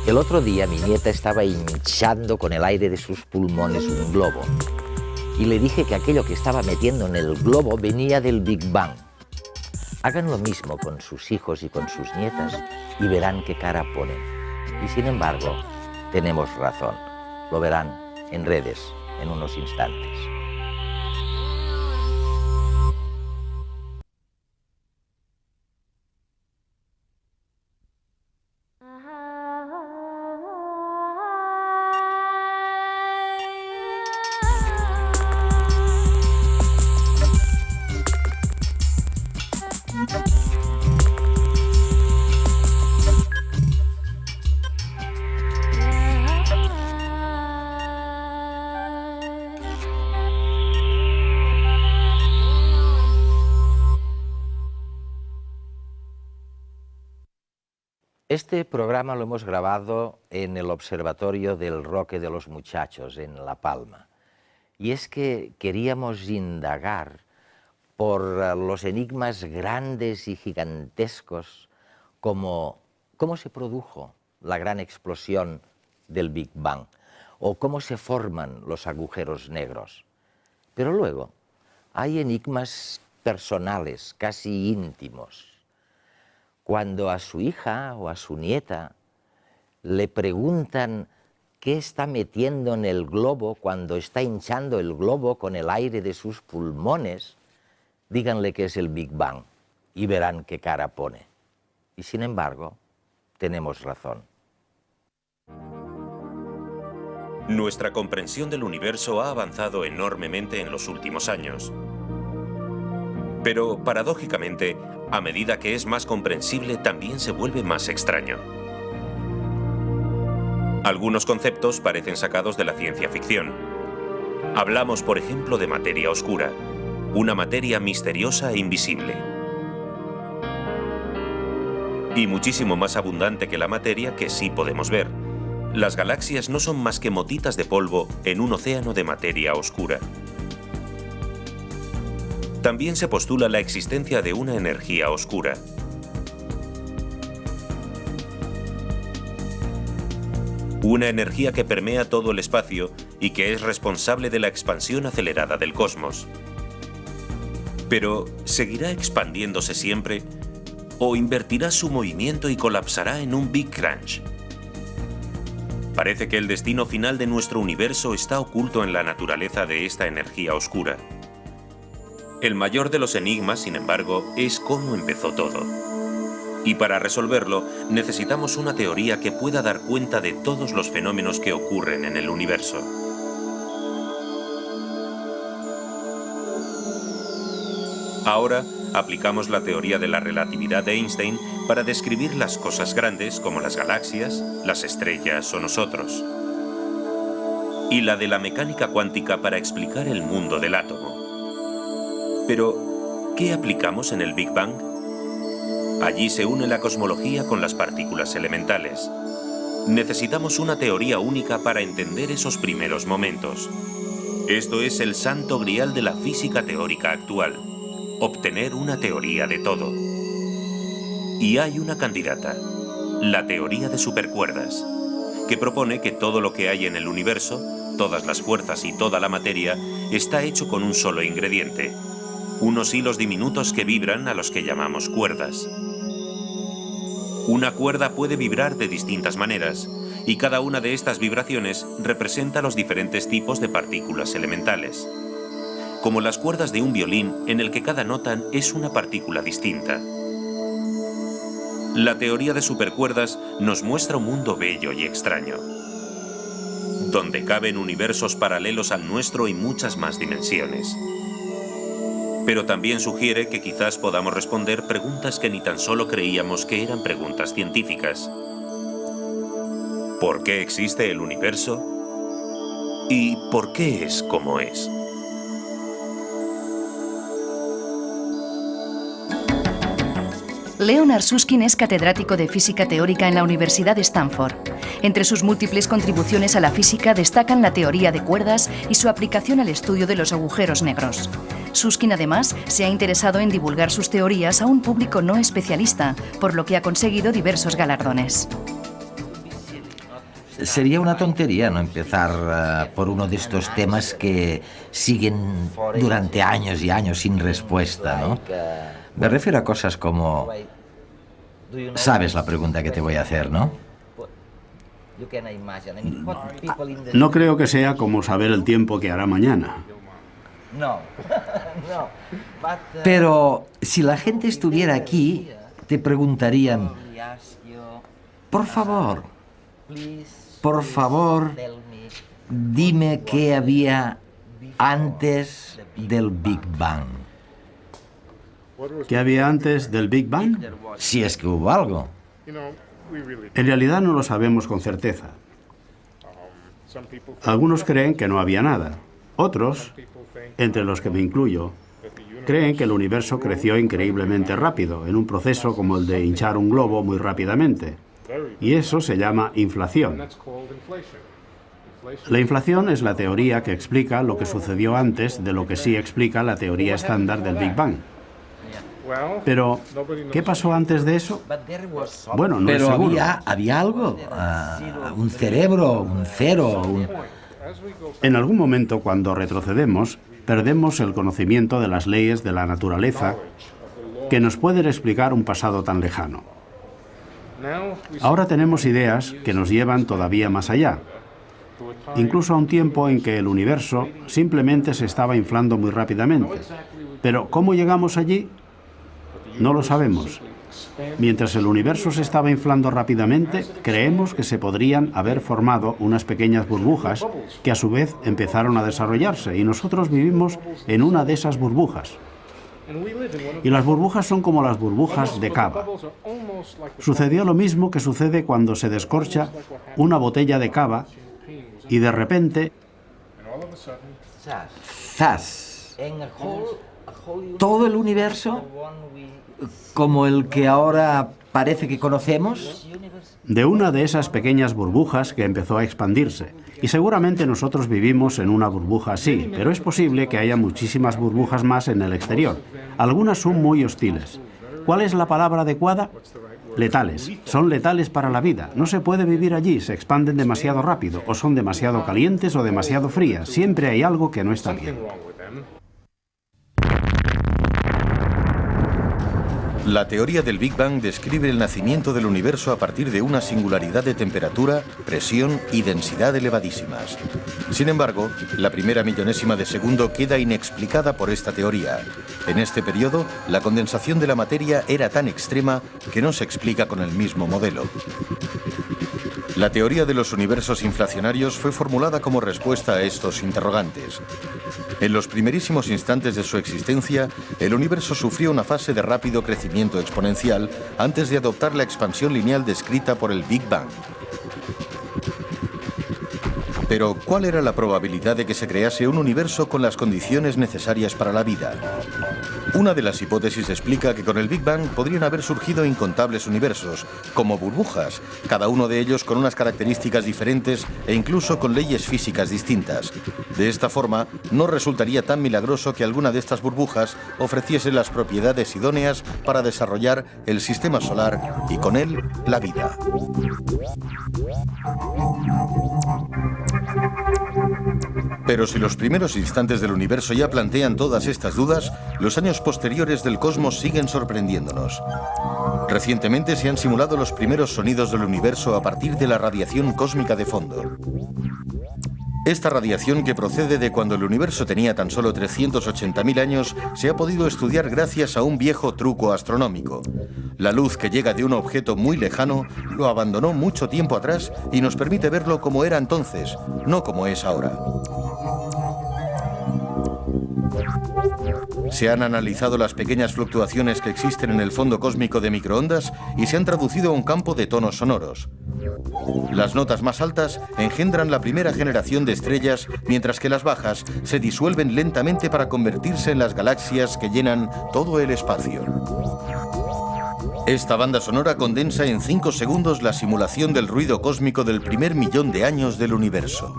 El otro día mi nieta estaba hinchando con el aire de sus pulmones un globo y le dije que aquello que estaba metiendo en el globo venía del Big Bang. Hagan lo mismo con sus hijos y con sus nietas y verán qué cara ponen. Y sin embargo, tenemos razón. Lo verán en redes en unos instantes. Este programa lo hemos grabado en el Observatorio del Roque de los Muchachos, en La Palma. Y es que queríamos indagar por los enigmas grandes y gigantescos, como cómo se produjo la gran explosión del Big Bang, o cómo se forman los agujeros negros. Pero luego hay enigmas personales, casi íntimos. Cuando a su hija o a su nieta le preguntan qué está metiendo en el globo cuando está hinchando el globo con el aire de sus pulmones, díganle que es el Big Bang y verán qué cara pone. Y sin embargo, tenemos razón. Nuestra comprensión del universo ha avanzado enormemente en los últimos años. Pero, paradójicamente, a medida que es más comprensible, también se vuelve más extraño. Algunos conceptos parecen sacados de la ciencia ficción. Hablamos, por ejemplo, de materia oscura, una materia misteriosa e invisible. Y muchísimo más abundante que la materia que sí podemos ver. Las galaxias no son más que motitas de polvo en un océano de materia oscura. También se postula la existencia de una energía oscura. Una energía que permea todo el espacio y que es responsable de la expansión acelerada del cosmos. Pero, ¿seguirá expandiéndose siempre? ¿O invertirá su movimiento y colapsará en un Big Crunch? Parece que el destino final de nuestro universo está oculto en la naturaleza de esta energía oscura. El mayor de los enigmas, sin embargo, es cómo empezó todo. Y para resolverlo, necesitamos una teoría que pueda dar cuenta de todos los fenómenos que ocurren en el universo. Ahora, aplicamos la teoría de la relatividad de Einstein para describir las cosas grandes como las galaxias, las estrellas o nosotros. Y la de la mecánica cuántica para explicar el mundo del átomo. Pero, ¿qué aplicamos en el Big Bang? Allí se une la cosmología con las partículas elementales. Necesitamos una teoría única para entender esos primeros momentos. Esto es el santo grial de la física teórica actual. Obtener una teoría de todo. Y hay una candidata, la teoría de supercuerdas, que propone que todo lo que hay en el universo, todas las fuerzas y toda la materia, está hecho con un solo ingrediente. Unos hilos diminutos que vibran a los que llamamos cuerdas. Una cuerda puede vibrar de distintas maneras, y cada una de estas vibraciones representa los diferentes tipos de partículas elementales. Como las cuerdas de un violín en el que cada nota es una partícula distinta. La teoría de supercuerdas nos muestra un mundo bello y extraño, donde caben universos paralelos al nuestro y muchas más dimensiones. Pero también sugiere que quizás podamos responder preguntas que ni tan solo creíamos que eran preguntas científicas. ¿Por qué existe el universo? ¿Y por qué es como es? Leonard Susskind es catedrático de física teórica en la Universidad de Stanford. Entre sus múltiples contribuciones a la física destacan la teoría de cuerdas y su aplicación al estudio de los agujeros negros. Susskind además se ha interesado en divulgar sus teorías a un público no especialista, por lo que ha conseguido diversos galardones. Sería una tontería no empezar por uno de estos temas que siguen durante años y años sin respuesta, ¿no? Me refiero a cosas como... Sabes la pregunta que te voy a hacer, ¿no? No creo que sea como saber el tiempo que hará mañana. Pero si la gente estuviera aquí, te preguntarían, por favor, dime qué había antes del Big Bang. ¿Qué había antes del Big Bang? Si es que hubo algo. En realidad no lo sabemos con certeza. Algunos creen que no había nada. Otros, entre los que me incluyo, creen que el universo creció increíblemente rápido, en un proceso como el de hinchar un globo muy rápidamente. Y eso se llama inflación. La inflación es la teoría que explica lo que sucedió antes de lo que sí explica la teoría estándar del Big Bang. Pero, ¿qué pasó antes de eso? Bueno, no es seguro. Había algo, un cerebro, un cero, En algún momento, cuando retrocedemos, perdemos el conocimiento de las leyes de la naturaleza que nos pueden explicar un pasado tan lejano. Ahora tenemos ideas que nos llevan todavía más allá, incluso a un tiempo en que el universo simplemente se estaba inflando muy rápidamente. Pero, ¿cómo llegamos allí? No lo sabemos. Mientras el universo se estaba inflando rápidamente, creemos que se podrían haber formado unas pequeñas burbujas que a su vez empezaron a desarrollarse y nosotros vivimos en una de esas burbujas. Y las burbujas son como las burbujas de cava. Sucedió lo mismo que sucede cuando se descorcha una botella de cava y de repente... ¡zas! ¿Todo el universo? ¿Como el que ahora parece que conocemos? De una de esas pequeñas burbujas que empezó a expandirse. Y seguramente nosotros vivimos en una burbuja así, pero es posible que haya muchísimas burbujas más en el exterior. Algunas son muy hostiles. ¿Cuál es la palabra adecuada? Letales. Son letales para la vida. No se puede vivir allí, se expanden demasiado rápido, o son demasiado calientes o demasiado frías. Siempre hay algo que no está bien. La teoría del Big Bang describe el nacimiento del universo a partir de una singularidad de temperatura, presión y densidad elevadísimas. Sin embargo, la primera millonésima de segundo queda inexplicada por esta teoría. En este periodo, la condensación de la materia era tan extrema que no se explica con el mismo modelo. La teoría de los universos inflacionarios fue formulada como respuesta a estos interrogantes. En los primerísimos instantes de su existencia, el universo sufrió una fase de rápido crecimiento exponencial antes de adoptar la expansión lineal descrita por el Big Bang. Pero, ¿cuál era la probabilidad de que se crease un universo con las condiciones necesarias para la vida? Una de las hipótesis explica que con el Big Bang podrían haber surgido incontables universos, como burbujas, cada uno de ellos con unas características diferentes e incluso con leyes físicas distintas. De esta forma, no resultaría tan milagroso que alguna de estas burbujas ofreciese las propiedades idóneas para desarrollar el sistema solar y con él la vida. Pero si los primeros instantes del universo ya plantean todas estas dudas, los años posteriores del cosmos siguen sorprendiéndonos. Recientemente se han simulado los primeros sonidos del universo a partir de la radiación cósmica de fondo. Esta radiación, que procede de cuando el universo tenía tan solo 380.000 años, se ha podido estudiar gracias a un viejo truco astronómico. La luz que llega de un objeto muy lejano lo abandonó mucho tiempo atrás y nos permite verlo como era entonces, no como es ahora. Se han analizado las pequeñas fluctuaciones que existen en el fondo cósmico de microondas y se han traducido a un campo de tonos sonoros. Las notas más altas engendran la primera generación de estrellas, mientras que las bajas se disuelven lentamente para convertirse en las galaxias que llenan todo el espacio. Esta banda sonora condensa en 5 segundos la simulación del ruido cósmico del primer millón de años del universo.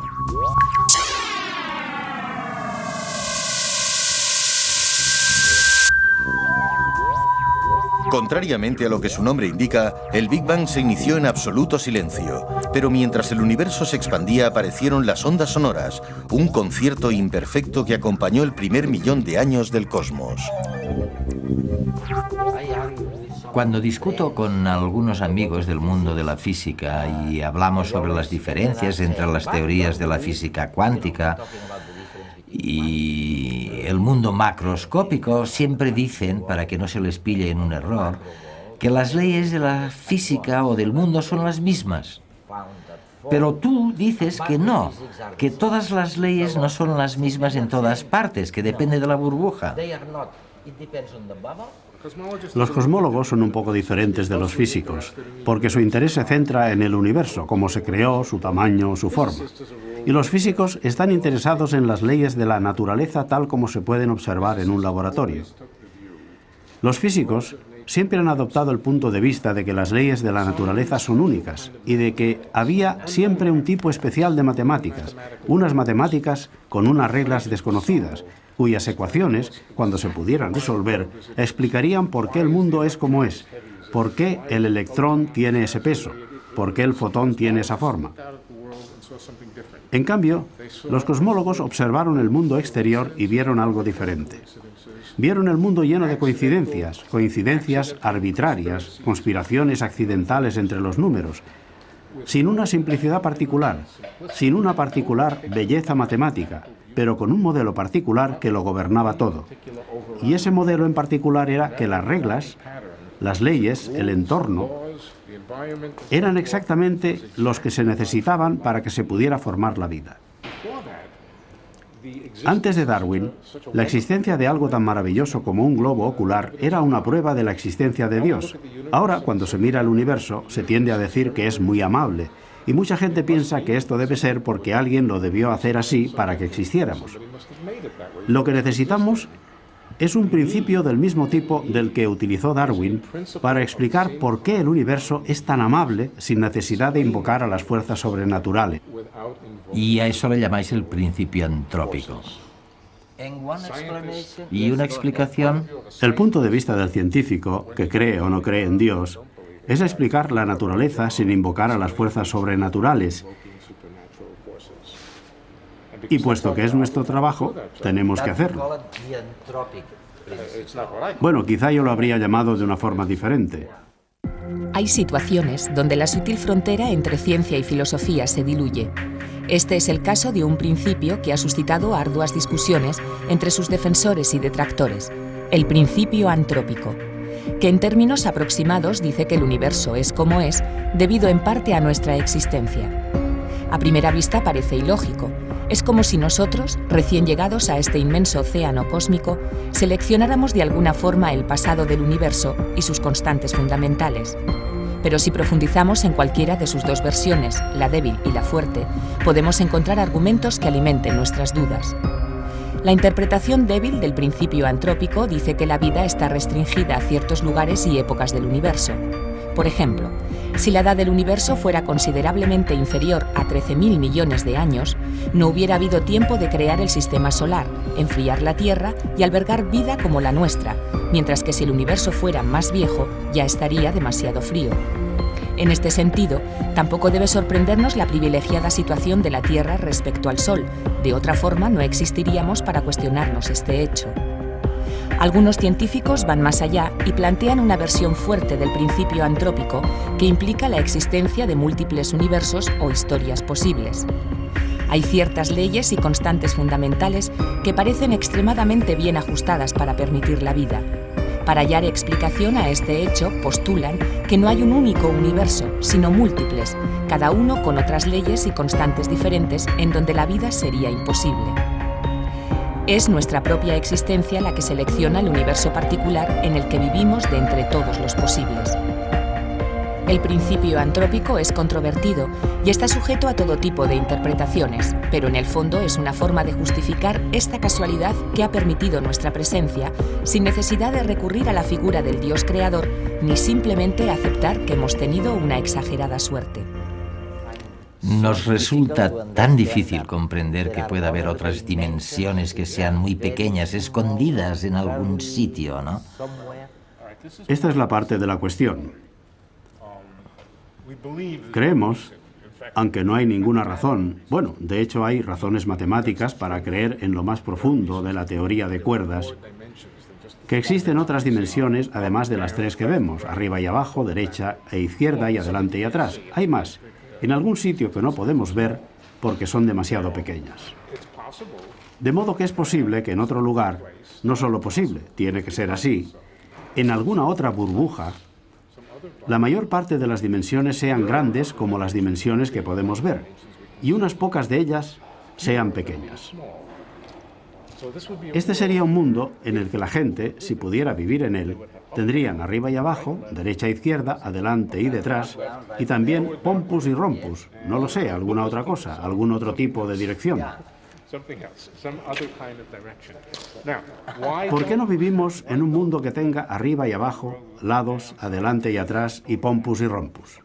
Contrariamente a lo que su nombre indica, el Big Bang se inició en absoluto silencio, pero mientras el universo se expandía aparecieron las ondas sonoras, un concierto imperfecto que acompañó el primer millón de años del cosmos. Cuando discuto con algunos amigos del mundo de la física y hablamos sobre las diferencias entre las teorías de la física cuántica y el mundo macroscópico, siempre dicen, para que no se les pille en un error, que las leyes de la física o del mundo son las mismas. Pero tú dices que no, que todas las leyes no son las mismas en todas partes, que depende de la burbuja. Los cosmólogos son un poco diferentes de los físicos, porque su interés se centra en el universo, cómo se creó, su tamaño, su forma. Y los físicos están interesados en las leyes de la naturaleza tal como se pueden observar en un laboratorio. Los físicos siempre han adoptado el punto de vista de que las leyes de la naturaleza son únicas y de que había siempre un tipo especial de matemáticas, unas matemáticas con unas reglas desconocidas, cuyas ecuaciones, cuando se pudieran resolver, explicarían por qué el mundo es como es, por qué el electrón tiene ese peso, por qué el fotón tiene esa forma. En cambio, los cosmólogos observaron el mundo exterior y vieron algo diferente. Vieron el mundo lleno de coincidencias, coincidencias arbitrarias, conspiraciones accidentales entre los números, sin una simplicidad particular, sin una particular belleza matemática, pero con un modelo particular que lo gobernaba todo. Y ese modelo en particular era que las reglas, las leyes, el entorno, eran exactamente los que se necesitaban para que se pudiera formar la vida. Antes de Darwin, la existencia de algo tan maravilloso como un globo ocular era una prueba de la existencia de Dios. Ahora, cuando se mira el universo, se tiende a decir que es muy amable, y mucha gente piensa que esto debe ser porque alguien lo debió hacer así para que existiéramos. Lo que necesitamos es un principio del mismo tipo del que utilizó Darwin para explicar por qué el universo es tan amable sin necesidad de invocar a las fuerzas sobrenaturales. Y a eso le llamáis el principio antrópico. ¿Y una explicación? El punto de vista del científico, que cree o no cree en Dios, es explicar la naturaleza sin invocar a las fuerzas sobrenaturales. Y puesto que es nuestro trabajo, tenemos que hacerlo. Bueno, quizá yo lo habría llamado de una forma diferente. Hay situaciones donde la sutil frontera entre ciencia y filosofía se diluye. Este es el caso de un principio que ha suscitado arduas discusiones entre sus defensores y detractores, el principio antrópico, que en términos aproximados dice que el universo es como es debido en parte a nuestra existencia. A primera vista parece ilógico. Es como si nosotros, recién llegados a este inmenso océano cósmico, seleccionáramos de alguna forma el pasado del universo y sus constantes fundamentales. Pero si profundizamos en cualquiera de sus dos versiones, la débil y la fuerte, podemos encontrar argumentos que alimenten nuestras dudas. La interpretación débil del principio antrópico dice que la vida está restringida a ciertos lugares y épocas del universo. Por ejemplo, si la edad del universo fuera considerablemente inferior a 13.000 millones de años, no hubiera habido tiempo de crear el sistema solar, enfriar la Tierra y albergar vida como la nuestra, mientras que si el universo fuera más viejo, ya estaría demasiado frío. En este sentido, tampoco debe sorprendernos la privilegiada situación de la Tierra respecto al Sol. De otra forma, no existiríamos para cuestionarnos este hecho. Algunos científicos van más allá y plantean una versión fuerte del principio antrópico que implica la existencia de múltiples universos o historias posibles. Hay ciertas leyes y constantes fundamentales que parecen extremadamente bien ajustadas para permitir la vida. Para hallar explicación a este hecho, postulan que no hay un único universo, sino múltiples, cada uno con otras leyes y constantes diferentes en donde la vida sería imposible. Es nuestra propia existencia la que selecciona el universo particular en el que vivimos de entre todos los posibles. El principio antrópico es controvertido y está sujeto a todo tipo de interpretaciones, pero en el fondo es una forma de justificar esta casualidad que ha permitido nuestra presencia sin necesidad de recurrir a la figura del Dios creador ni simplemente aceptar que hemos tenido una exagerada suerte. Nos resulta tan difícil comprender que pueda haber otras dimensiones que sean muy pequeñas, escondidas en algún sitio, ¿no? Esta es la parte de la cuestión. Creemos, aunque no hay ninguna razón, bueno, de hecho hay razones matemáticas para creer en lo más profundo de la teoría de cuerdas, que existen otras dimensiones además de las tres que vemos, arriba y abajo, derecha e izquierda y adelante y atrás. Hay más, en algún sitio que no podemos ver porque son demasiado pequeñas. De modo que es posible que en otro lugar, no solo posible, tiene que ser así, en alguna otra burbuja, la mayor parte de las dimensiones sean grandes como las dimensiones que podemos ver, y unas pocas de ellas sean pequeñas. Este sería un mundo en el que la gente, si pudiera vivir en él, tendrían arriba y abajo, derecha e izquierda, adelante y detrás, y también pompus y rompus, no lo sé, alguna otra cosa, algún otro tipo de dirección. ¿Por qué no vivimos en un mundo que tenga arriba y abajo, lados, adelante y atrás y pompus y rompus?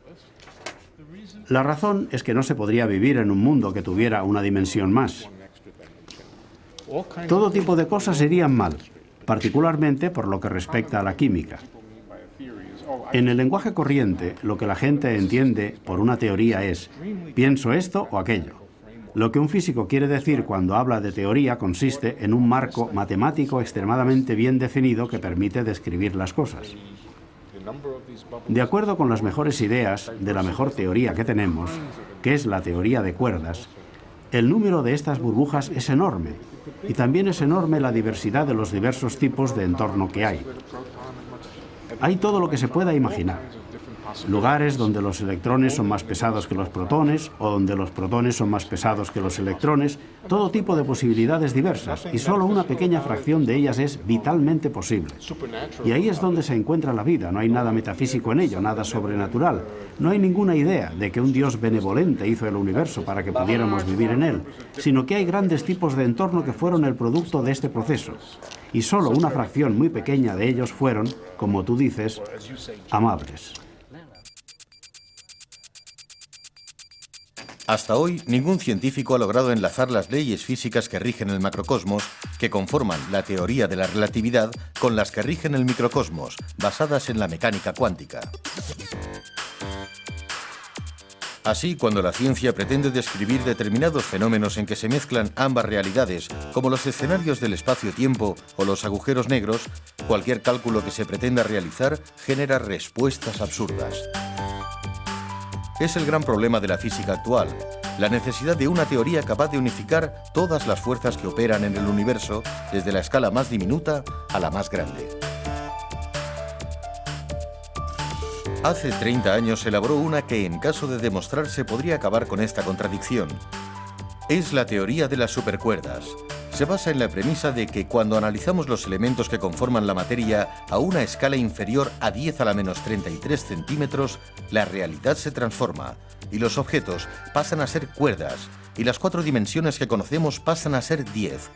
La razón es que no se podría vivir en un mundo que tuviera una dimensión más. Todo tipo de cosas irían mal, particularmente por lo que respecta a la química. En el lenguaje corriente, lo que la gente entiende por una teoría es pienso esto o aquello. Lo que un físico quiere decir cuando habla de teoría consiste en un marco matemático extremadamente bien definido que permite describir las cosas. De acuerdo con las mejores ideas de la mejor teoría que tenemos, que es la teoría de cuerdas, el número de estas burbujas es enorme, y también es enorme la diversidad de los diversos tipos de entorno que hay. Hay todo lo que se pueda imaginar. Lugares donde los electrones son más pesados que los protones, o donde los protones son más pesados que los electrones, todo tipo de posibilidades diversas, y solo una pequeña fracción de ellas es vitalmente posible. Y ahí es donde se encuentra la vida, no hay nada metafísico en ello, nada sobrenatural. No hay ninguna idea de que un Dios benevolente hizo el universo para que pudiéramos vivir en él, sino que hay grandes tipos de entorno que fueron el producto de este proceso. Y solo una fracción muy pequeña de ellos fueron, como tú dices, amables. Hasta hoy, ningún científico ha logrado enlazar las leyes físicas que rigen el macrocosmos, que conforman la teoría de la relatividad, con las que rigen el microcosmos, basadas en la mecánica cuántica. Así, cuando la ciencia pretende describir determinados fenómenos en que se mezclan ambas realidades, como los escenarios del espacio-tiempo o los agujeros negros, cualquier cálculo que se pretenda realizar genera respuestas absurdas. Es el gran problema de la física actual, la necesidad de una teoría capaz de unificar todas las fuerzas que operan en el universo, desde la escala más diminuta a la más grande. Hace 30 años se elaboró una que, en caso de demostrarse, podría acabar con esta contradicción. Es la teoría de las supercuerdas. Se basa en la premisa de que cuando analizamos los elementos que conforman la materia a una escala inferior a 10 a la menos 33 centímetros, la realidad se transforma y los objetos pasan a ser cuerdas y las 4 dimensiones que conocemos pasan a ser 10.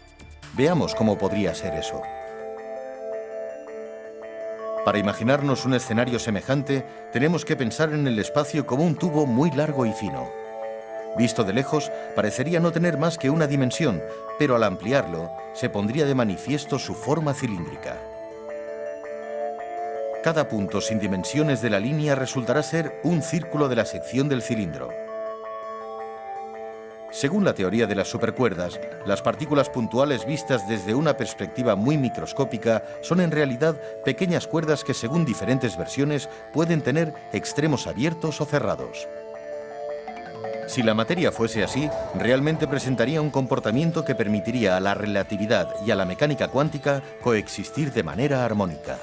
Veamos cómo podría ser eso. Para imaginarnos un escenario semejante, tenemos que pensar en el espacio como un tubo muy largo y fino. Visto de lejos, parecería no tener más que una dimensión, pero al ampliarlo, se pondría de manifiesto su forma cilíndrica. Cada punto sin dimensiones de la línea resultará ser un círculo de la sección del cilindro. Según la teoría de las supercuerdas, las partículas puntuales vistas desde una perspectiva muy microscópica son en realidad pequeñas cuerdas que, según diferentes versiones, pueden tener extremos abiertos o cerrados. Si la materia fuese así, realmente presentaría un comportamiento que permitiría a la relatividad y a la mecánica cuántica coexistir de manera armónica.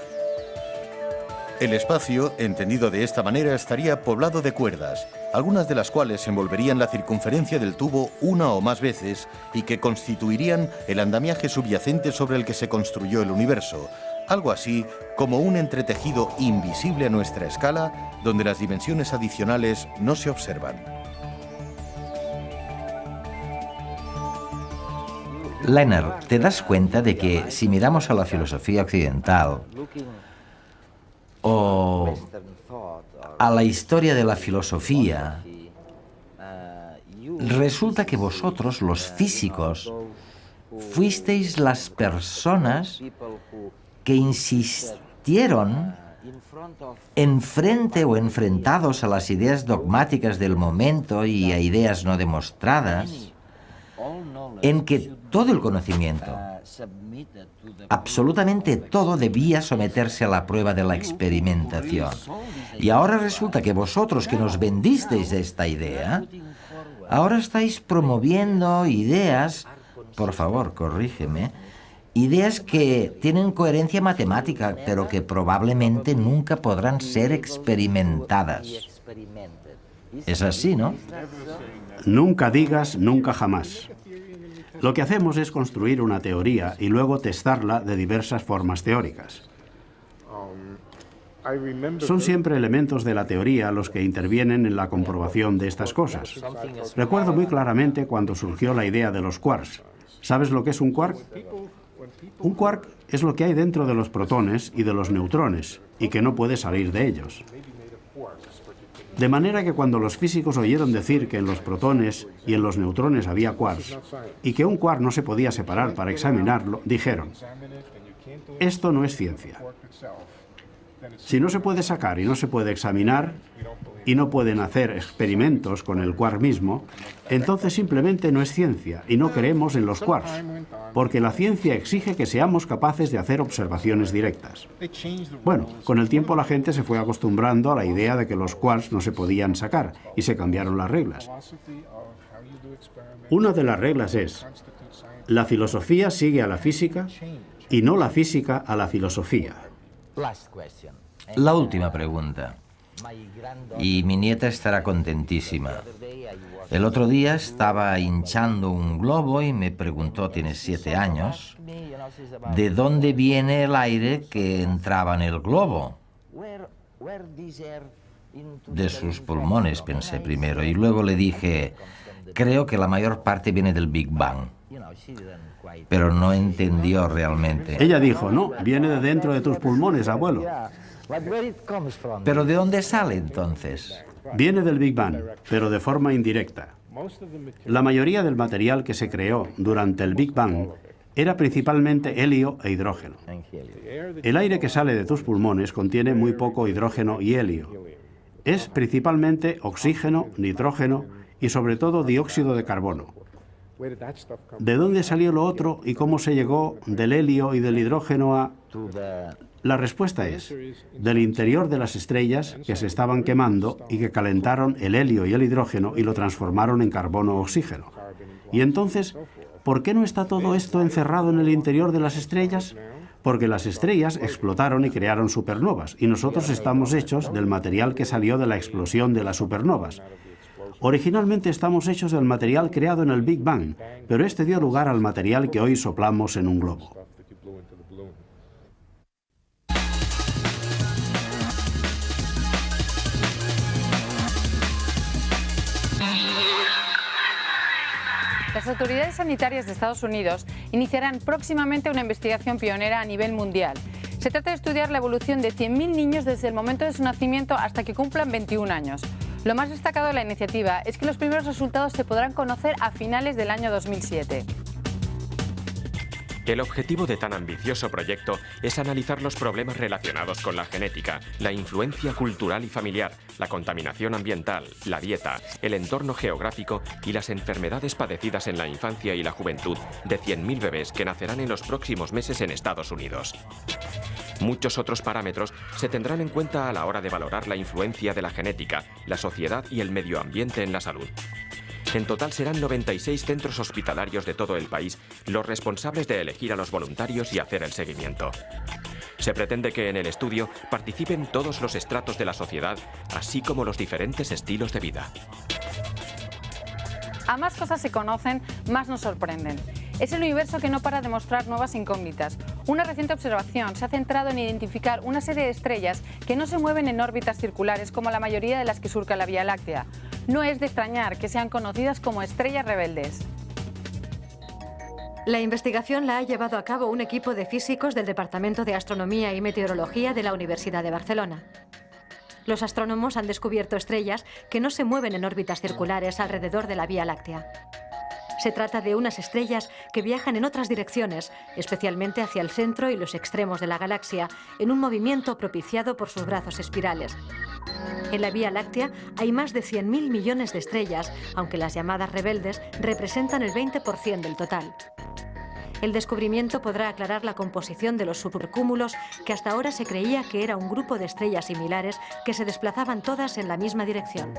El espacio, entendido de esta manera, estaría poblado de cuerdas, algunas de las cuales envolverían la circunferencia del tubo una o más veces y que constituirían el andamiaje subyacente sobre el que se construyó el universo, algo así como un entretejido invisible a nuestra escala, donde las dimensiones adicionales no se observan. Leonard, ¿te das cuenta de que si miramos a la filosofía occidental o a la historia de la filosofía, resulta que vosotros, los físicos, fuisteis las personas que insistieron enfrente o enfrentados a las ideas dogmáticas del momento y a ideas no demostradas, en que todo el conocimiento, absolutamente todo, debía someterse a la prueba de la experimentación. Y ahora resulta que vosotros, que nos vendisteis esta idea, ahora estáis promoviendo ideas, por favor, corrígeme, ideas que tienen coherencia matemática, pero que probablemente nunca podrán ser experimentadas. Es así, ¿no? Nunca digas nunca jamás. Lo que hacemos es construir una teoría y luego testarla de diversas formas teóricas. Son siempre elementos de la teoría los que intervienen en la comprobación de estas cosas. Recuerdo muy claramente cuando surgió la idea de los quarks. ¿Sabes lo que es un quark? Un quark es lo que hay dentro de los protones y de los neutrones, y que no puede salir de ellos. De manera que cuando los físicos oyeron decir que en los protones y en los neutrones había quarks, y que un quark no se podía separar para examinarlo, dijeron: esto no es ciencia. Si no se puede sacar y no se puede examinar, y no pueden hacer experimentos con el quark mismo, entonces simplemente no es ciencia y no creemos en los quarks, porque la ciencia exige que seamos capaces de hacer observaciones directas. Bueno, con el tiempo la gente se fue acostumbrando a la idea de que los quarks no se podían sacar y se cambiaron las reglas. Una de las reglas es: la filosofía sigue a la física y no la física a la filosofía. La última pregunta. Y mi nieta estará contentísima. El otro día estaba hinchando un globo y me preguntó, tiene 7 años, ¿de dónde viene el aire que entraba en el globo? De sus pulmones, pensé primero, y luego le dije, creo que la mayor parte viene del Big Bang. Pero no entendió realmente. Ella dijo, no, viene de dentro de tus pulmones, abuelo. ¿Pero de dónde sale entonces? Viene del Big Bang, pero de forma indirecta. La mayoría del material que se creó durante el Big Bang era principalmente helio e hidrógeno. El aire que sale de tus pulmones contiene muy poco hidrógeno y helio. Es principalmente oxígeno, nitrógeno y sobre todo dióxido de carbono. ¿De dónde salió lo otro y cómo se llegó del helio y del hidrógeno a...? La respuesta es, del interior de las estrellas que se estaban quemando y que calentaron el helio y el hidrógeno y lo transformaron en carbono-oxígeno. Y entonces, ¿por qué no está todo esto encerrado en el interior de las estrellas? Porque las estrellas explotaron y crearon supernovas, y nosotros estamos hechos del material que salió de la explosión de las supernovas. Originalmente estamos hechos del material creado en el Big Bang, pero este dio lugar al material que hoy soplamos en un globo. Las autoridades sanitarias de Estados Unidos iniciarán próximamente una investigación pionera a nivel mundial. Se trata de estudiar la evolución de 100.000 niños desde el momento de su nacimiento hasta que cumplan 21 años. Lo más destacado de la iniciativa es que los primeros resultados se podrán conocer a finales del año 2007. El objetivo de tan ambicioso proyecto es analizar los problemas relacionados con la genética, la influencia cultural y familiar, la contaminación ambiental, la dieta, el entorno geográfico y las enfermedades padecidas en la infancia y la juventud de 100.000 bebés que nacerán en los próximos meses en Estados Unidos. Muchos otros parámetros se tendrán en cuenta a la hora de valorar la influencia de la genética, la sociedad y el medio ambiente en la salud. En total serán 96 centros hospitalarios de todo el país los responsables de elegir a los voluntarios y hacer el seguimiento. Se pretende que en el estudio participen todos los estratos de la sociedad, así como los diferentes estilos de vida. A más cosas se conocen, más nos sorprenden. Es el universo que no para de mostrar nuevas incógnitas. Una reciente observación se ha centrado en identificar una serie de estrellas que no se mueven en órbitas circulares como la mayoría de las que surca la Vía Láctea. No es de extrañar que sean conocidas como estrellas rebeldes. La investigación la ha llevado a cabo un equipo de físicos del Departamento de Astronomía y Meteorología de la Universidad de Barcelona. Los astrónomos han descubierto estrellas que no se mueven en órbitas circulares alrededor de la Vía Láctea. Se trata de unas estrellas que viajan en otras direcciones, especialmente hacia el centro y los extremos de la galaxia, en un movimiento propiciado por sus brazos espirales. En la Vía Láctea hay más de 100.000 millones de estrellas, aunque las llamadas rebeldes representan el 20% del total. El descubrimiento podrá aclarar la composición de los supercúmulos, que hasta ahora se creía que era un grupo de estrellas similares que se desplazaban todas en la misma dirección.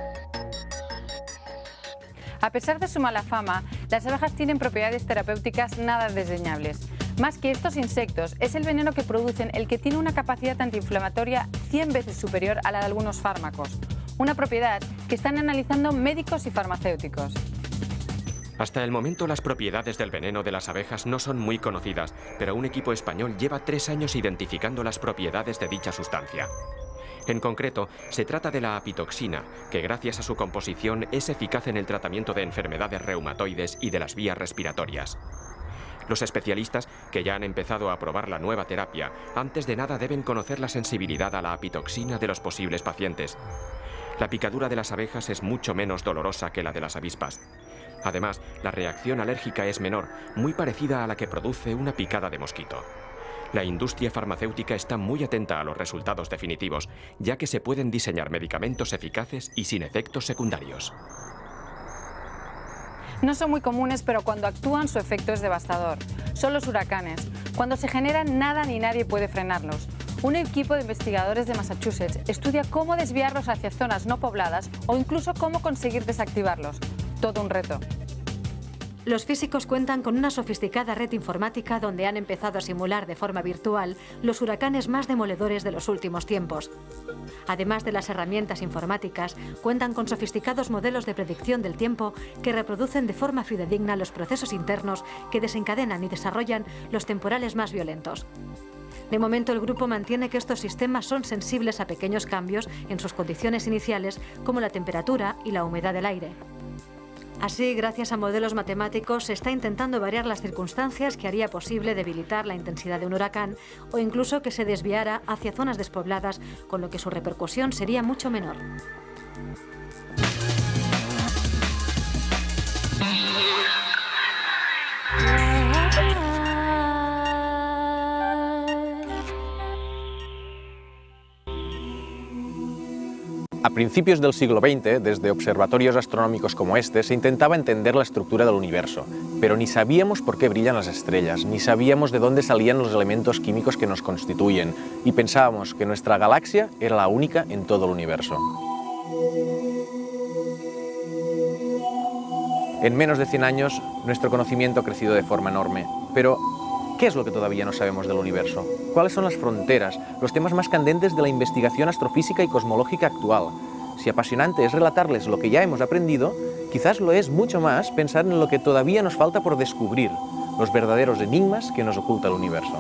A pesar de su mala fama, las abejas tienen propiedades terapéuticas nada desdeñables. Más que estos insectos, es el veneno que producen el que tiene una capacidad antiinflamatoria 100 veces superior a la de algunos fármacos. Una propiedad que están analizando médicos y farmacéuticos. Hasta el momento las propiedades del veneno de las abejas no son muy conocidas, pero un equipo español lleva 3 años identificando las propiedades de dicha sustancia. En concreto, se trata de la apitoxina, que gracias a su composición es eficaz en el tratamiento de enfermedades reumatoides y de las vías respiratorias. Los especialistas, que ya han empezado a probar la nueva terapia, antes de nada deben conocer la sensibilidad a la apitoxina de los posibles pacientes. La picadura de las abejas es mucho menos dolorosa que la de las avispas. Además, la reacción alérgica es menor, muy parecida a la que produce una picada de mosquito. La industria farmacéutica está muy atenta a los resultados definitivos, ya que se pueden diseñar medicamentos eficaces y sin efectos secundarios. No son muy comunes, pero cuando actúan su efecto es devastador. Son los huracanes. Cuando se generan, nada ni nadie puede frenarlos. Un equipo de investigadores de Massachusetts estudia cómo desviarlos hacia zonas no pobladas o incluso cómo conseguir desactivarlos. Todo un reto. Los físicos cuentan con una sofisticada red informática donde han empezado a simular de forma virtual los huracanes más demoledores de los últimos tiempos. Además de las herramientas informáticas, cuentan con sofisticados modelos de predicción del tiempo que reproducen de forma fidedigna los procesos internos que desencadenan y desarrollan los temporales más violentos. De momento, el grupo mantiene que estos sistemas son sensibles a pequeños cambios en sus condiciones iniciales, como la temperatura y la humedad del aire. Así, gracias a modelos matemáticos, se está intentando variar las circunstancias que haría posible debilitar la intensidad de un huracán o incluso que se desviara hacia zonas despobladas, con lo que su repercusión sería mucho menor. A principios del siglo XX, desde observatorios astronómicos como este, se intentaba entender la estructura del universo, pero ni sabíamos por qué brillan las estrellas, ni sabíamos de dónde salían los elementos químicos que nos constituyen, y pensábamos que nuestra galaxia era la única en todo el universo. En menos de 100 años, nuestro conocimiento ha crecido de forma enorme, pero ¿qué es lo que todavía no sabemos del universo? ¿Cuáles son las fronteras, los temas más candentes de la investigación astrofísica y cosmológica actual? Si apasionante es relatarles lo que ya hemos aprendido, quizás lo es mucho más pensar en lo que todavía nos falta por descubrir, los verdaderos enigmas que nos oculta el universo.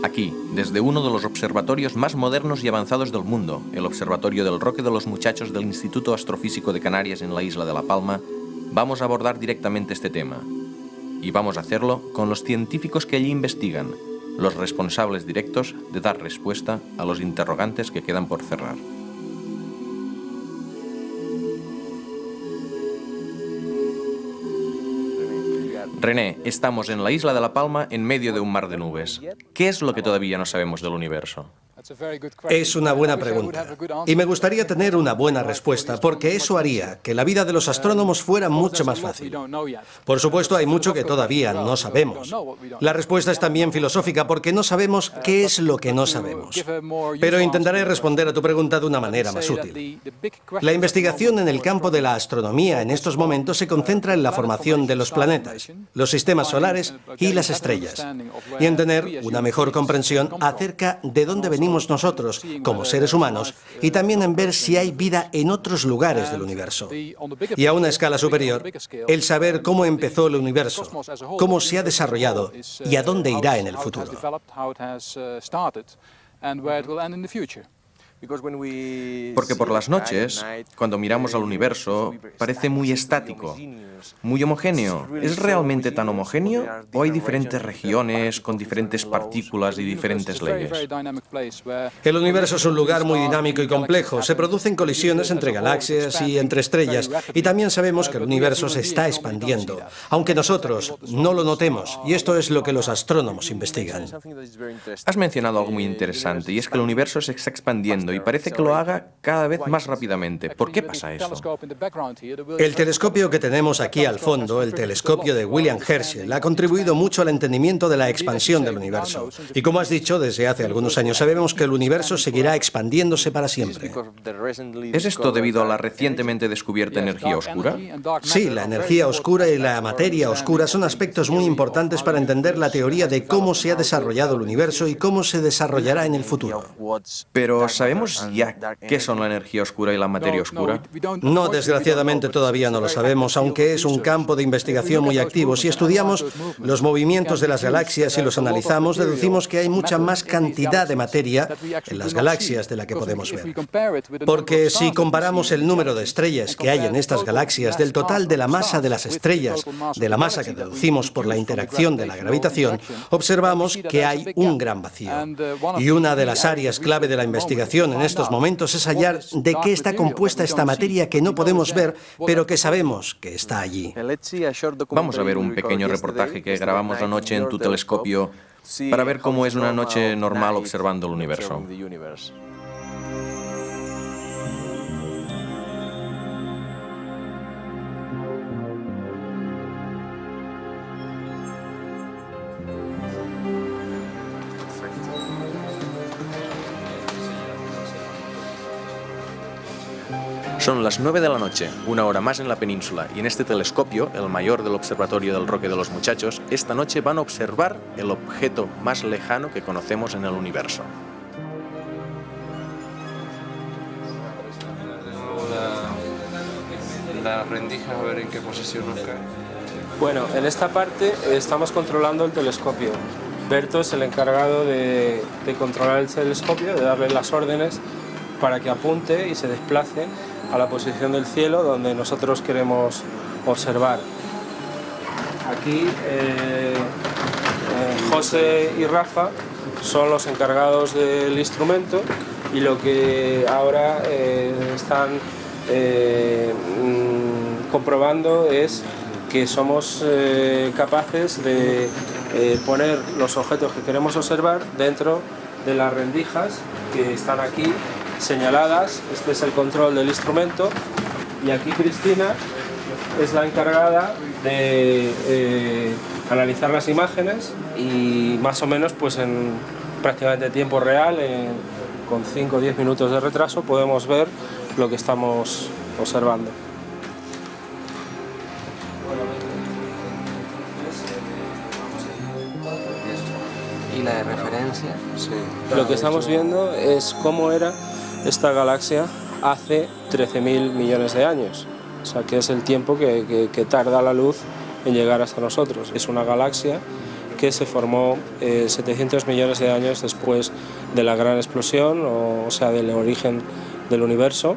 Aquí, desde uno de los observatorios más modernos y avanzados del mundo, el Observatorio del Roque de los Muchachos del Instituto Astrofísico de Canarias en la isla de La Palma, vamos a abordar directamente este tema. Y vamos a hacerlo con los científicos que allí investigan, los responsables directos de dar respuesta a los interrogantes que quedan por cerrar. René, estamos en la isla de La Palma en medio de un mar de nubes. ¿Qué es lo que todavía no sabemos del universo? Es una buena pregunta. Y me gustaría tener una buena respuesta, porque eso haría que la vida de los astrónomos fuera mucho más fácil. Por supuesto, hay mucho que todavía no sabemos. La respuesta es también filosófica, porque no sabemos qué es lo que no sabemos. Pero intentaré responder a tu pregunta de una manera más útil. La investigación en el campo de la astronomía en estos momentos se concentra en la formación de los planetas, los sistemas solares y las estrellas, y en tener una mejor comprensión acerca de dónde venimos nosotros como seres humanos y también en ver si hay vida en otros lugares del universo. Y a una escala superior, el saber cómo empezó el universo, cómo se ha desarrollado y a dónde irá en el futuro. Porque por las noches, cuando miramos al universo, parece muy estático, muy homogéneo. ¿Es realmente tan homogéneo o hay diferentes regiones con diferentes partículas y diferentes leyes? El universo es un lugar muy dinámico y complejo. Se producen colisiones entre galaxias y entre estrellas. Y también sabemos que el universo se está expandiendo, aunque nosotros no lo notemos. Y esto es lo que los astrónomos investigan. Has mencionado algo muy interesante, y es que el universo se está expandiendo y parece que lo haga cada vez más rápidamente. ¿Por qué pasa eso? El telescopio que tenemos aquí al fondo, el telescopio de William Herschel, ha contribuido mucho al entendimiento de la expansión del universo. Y como has dicho, desde hace algunos años sabemos que el universo seguirá expandiéndose para siempre. ¿Es esto debido a la recientemente descubierta energía oscura? Sí, la energía oscura y la materia oscura son aspectos muy importantes para entender la teoría de cómo se ha desarrollado el universo y cómo se desarrollará en el futuro. Pero ¿sabemos ya qué son la energía oscura y la materia oscura? No, desgraciadamente todavía no lo sabemos, aunque es un campo de investigación muy activo. Si estudiamos los movimientos de las galaxias y los analizamos, deducimos que hay mucha más cantidad de materia en las galaxias de la que podemos ver. Porque si comparamos el número de estrellas que hay en estas galaxias del total de la masa de las estrellas, de la masa que deducimos por la interacción de la gravitación, observamos que hay un gran vacío. Y una de las áreas clave de la investigación en estos momentos es hallar de qué está compuesta esta materia que no podemos ver, pero que sabemos que está allí. Vamos a ver un pequeño reportaje que grabamos anoche en tu telescopio para ver cómo es una noche normal observando el universo. Son las 9 de la noche, una hora más en la península, y en este telescopio, el mayor del observatorio del Roque de los Muchachos, esta noche van a observar el objeto más lejano que conocemos en el universo. La rendija, a ver en qué posición nos cae. Bueno, en esta parte estamos controlando el telescopio. Berto es el encargado de controlar el telescopio, de darle las órdenes para que apunte y se desplace a la posición del cielo donde nosotros queremos observar. Aquí José y Rafa son los encargados del instrumento y lo que ahora están comprobando es que somos capaces de poner los objetos que queremos observar dentro de las rendijas que están aquí señaladas. Este es el control del instrumento y aquí Cristina es la encargada de analizar las imágenes y más o menos pues en prácticamente tiempo real, con 5 o 10 minutos de retraso, podemos ver lo que estamos observando. ¿Y la de referencia? Sí. Lo que estamos viendo es cómo era esta galaxia hace 13.000 millones de años, o sea que es el tiempo que tarda la luz en llegar hasta nosotros. Es una galaxia que se formó 700 millones de años después de la gran explosión, o sea del origen del universo,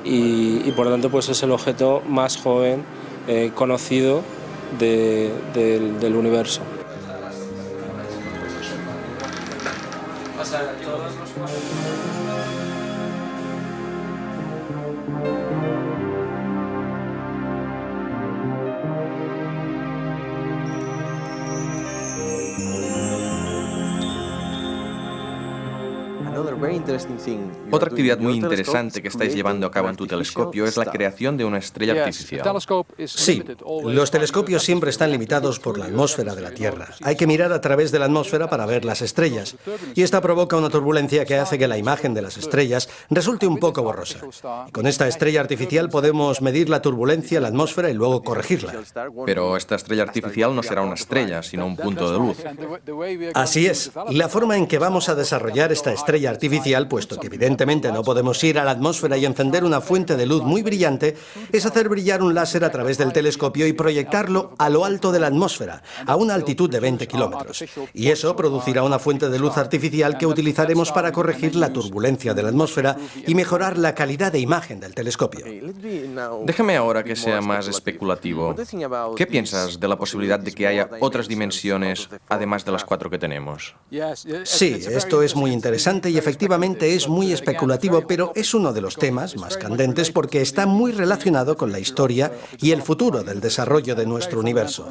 y por lo tanto pues es el objeto más joven conocido del universo. Otra actividad muy interesante que estáis llevando a cabo en tu telescopio es la creación de una estrella artificial. Sí, los telescopios siempre están limitados por la atmósfera de la Tierra. Hay que mirar a través de la atmósfera para ver las estrellas, y esta provoca una turbulencia que hace que la imagen de las estrellas resulte un poco borrosa. Y con esta estrella artificial podemos medir la turbulencia en la atmósfera y luego corregirla. Pero esta estrella artificial no será una estrella, sino un punto de luz. Así es. La forma en que vamos a desarrollar esta estrella artificial, puesto que evidentemente no podemos ir a la atmósfera y encender una fuente de luz muy brillante, es hacer brillar un láser a través del telescopio y proyectarlo a lo alto de la atmósfera, a una altitud de 20 kilómetros. Y eso producirá una fuente de luz artificial que utilizaremos para corregir la turbulencia de la atmósfera y mejorar la calidad de imagen del telescopio. Déjame ahora que sea más especulativo. ¿Qué piensas de la posibilidad de que haya otras dimensiones, además de las 4 que tenemos? Sí, esto es muy interesante y efectivamente es muy especulativo, pero es uno de los temas más candentes porque está muy relacionado con la historia y el futuro del desarrollo de nuestro universo.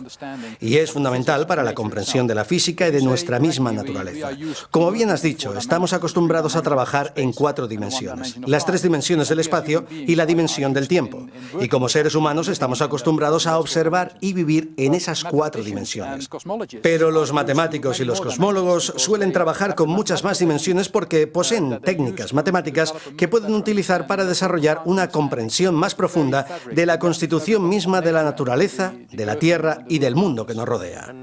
Y es fundamental para la comprensión de la física y de nuestra misma naturaleza. Como bien has dicho, estamos acostumbrados a trabajar en 4 dimensiones, las 3 dimensiones del espacio y la dimensión del tiempo. Y como seres humanos estamos acostumbrados a observar y vivir en esas 4 dimensiones. Pero los matemáticos y los cosmólogos suelen trabajar con muchas más dimensiones porque poseen técnicas matemáticas que pueden utilizar para desarrollar una comprensión más profunda de la constitución misma de la naturaleza, de la Tierra y del mundo que nos rodea.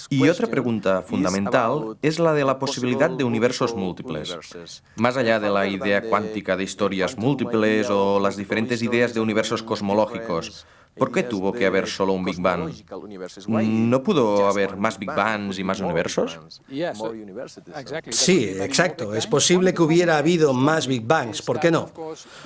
Y otra pregunta fundamental es la de la posibilidad de universos múltiples. Más allá de la idea cuántica de historias múltiples o las diferentes ideas de universos cosmológicos, ¿por qué tuvo que haber solo un Big Bang? ¿No pudo haber más Big Bangs y más universos? Sí, exacto. Es posible que hubiera habido más Big Bangs, ¿por qué no?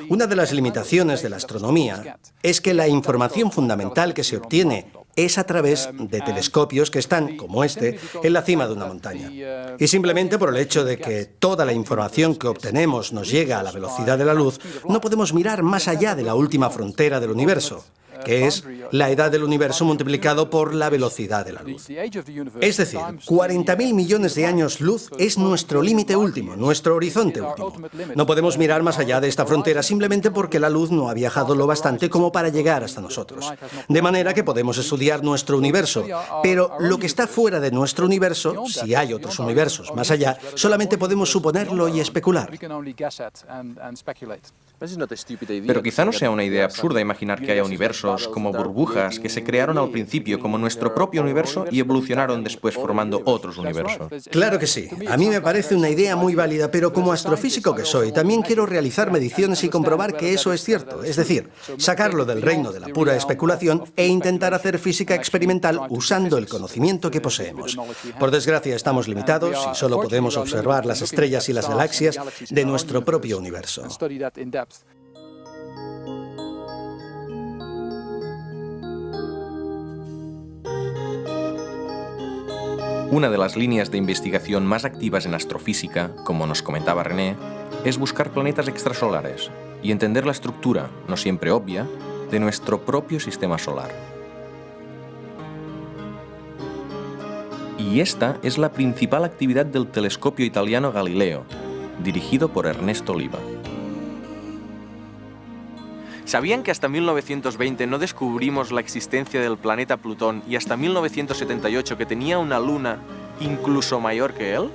Una de las limitaciones de la astronomía es que la información fundamental que se obtiene es a través de telescopios que están, como este, en la cima de una montaña. Y simplemente por el hecho de que toda la información que obtenemos nos llega a la velocidad de la luz, no podemos mirar más allá de la última frontera del universo, que es la edad del universo multiplicado por la velocidad de la luz. Es decir, 40.000 millones de años luz es nuestro límite último, nuestro horizonte último. No podemos mirar más allá de esta frontera simplemente porque la luz no ha viajado lo bastante como para llegar hasta nosotros. De manera que podemos estudiar nuestro universo, pero lo que está fuera de nuestro universo, si hay otros universos más allá, solamente podemos suponerlo y especular. Pero quizá no sea una idea absurda imaginar que haya universos como burbujas que se crearon al principio como nuestro propio universo y evolucionaron después formando otros universos. Claro que sí. A mí me parece una idea muy válida, pero como astrofísico que soy, también quiero realizar mediciones y comprobar que eso es cierto. Es decir, sacarlo del reino de la pura especulación e intentar hacer física experimental usando el conocimiento que poseemos. Por desgracia, estamos limitados y solo podemos observar las estrellas y las galaxias de nuestro propio universo. Una de las líneas de investigación más activas en astrofísica, como nos comentaba René, es buscar planetas extrasolares y entender la estructura, no siempre obvia, de nuestro propio sistema solar. Y esta es la principal actividad del telescopio italiano Galileo, dirigido por Ernesto Oliva. ¿Sabían que hasta 1920 no descubrimos la existencia del planeta Plutón y hasta 1978 que tenía una luna incluso mayor que él?